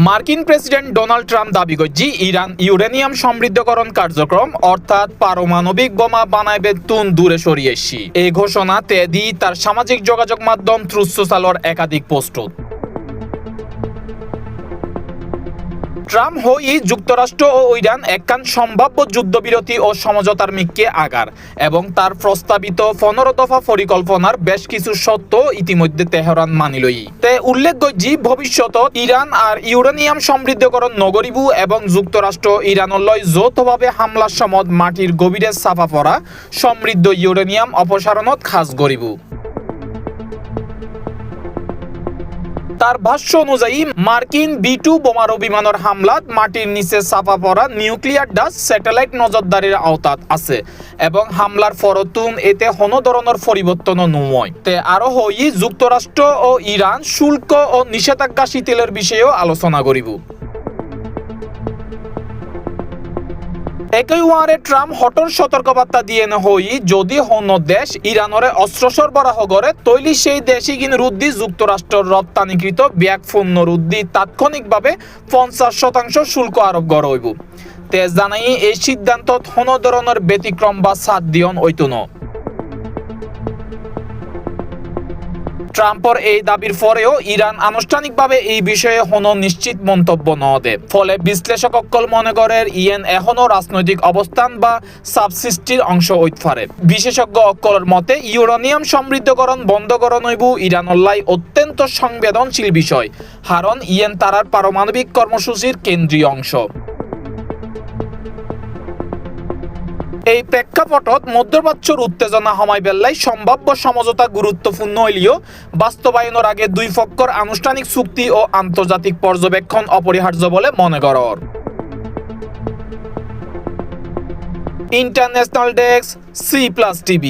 মার্কিন president Donald Trump দাবি করছে ইরান ইউরেনিয়াম সমৃদ্ধকরণ কার্যক্রম অর্থাৎ পারমাণবিক বোমা বানাইবে তুন দূরে সরিয়েছি। এই ঘোষণা তেদি তার সামাজিক যোগাযোগ মাধ্যম ট্রুথ সোশ্যালর একাধিক পোস্টত। ট্রাম্প হই যুক্তরাষ্ট্র ও ইরান একখান সম্ভাব্য যুদ্ধবিরতি ও সমঝোতার মিককে আগার এবং তার প্রস্তাবিত 15 দফা পরিকল্পনার বেশ কিছু সত্য ইতিমধ্যে তেহরান মানিলই। তে উল্লেখযোগ্য ভবিষ্যতত ইরান আর ইউরেনিয়াম সমৃদ্ধকরণ নগরীবু এবং যুক্তরাষ্ট্র ইরানলয় যৌথভাবে হামলার সময় মাটির গভীরে চাপা পড়া সমৃদ্ধ ইউরেনিয়াম অপসারণত খাস গরিবু। তার ভাষ্য অনুযায়ী মার্কিন B-2 বোমারু বিমানের হামলাত মাটির নিচে চাপা পড়া নিউক্লিয়ার ডাস্ট স্যাটেলাইট নজরদারির আওতাত আছে এবং হামলার ফরতুন এতে কোনো ধরনের পরিবর্তনও নয়। তে আরো হই যুক্তরাষ্ট্র ও ইরান শুল্ক ও নিষেধাজ্ঞা শিথিলের বিষয়েও আলোচনা করিব। একই ওয়ারে ট্রাম্প হটর সতর্কবার্তা দিয়ে হই যদি হন দেশ ইরানরে অস্ত্র সরবরাহ করে তৈলি সেই দেশই কিন রুদ্ধি যুক্তরাষ্ট্রের রপ্তানিকৃত ব্যাগ পণ্য রুদ্ধি তাৎক্ষণিকভাবে 50% শুল্ক আরোপ করা হইব। তে জানাই এই সিদ্ধান্ত কোনো ধরনের ব্যতিক্রম বা ছাড় দিয়ন হইতো না। ট্রাম্পের এই দাবির পরেও ইরান আনুষ্ঠানিকভাবে এই বিষয়ে কোনো নিশ্চিত মন্তব্য ন দেয়। ফলে বিশ্লেষক অকল মনে করেন ইয়েন এখনো রাজনৈতিক অবস্থান বা সাবসিস্টির অংশ হইতে পারে। বিশেষজ্ঞ অকলের মতে ইউরেনিয়াম সমৃদ্ধকরণ বন্ধকরণ হইব ইরানল্লাই অত্যন্ত সংবেদনশীল বিষয়, কারণ ইয়েন তারার পারমাণবিক কর্মসূচির কেন্দ্রীয় অংশ। এই প্রেক্ষাপটত মধ্যপ্রাচ্যের উত্তেজনা হমাই বেল্লাই সম্ভাব্য সমঝোতা গুরুত্বপূর্ণ হইলেও বাস্তবায়নের আগে দুই পক্ষের আনুষ্ঠানিক চুক্তি ও আন্তর্জাতিক পর্যবেক্ষণ অপরিহার্য বলে মনে করেন। International desk C+ TV।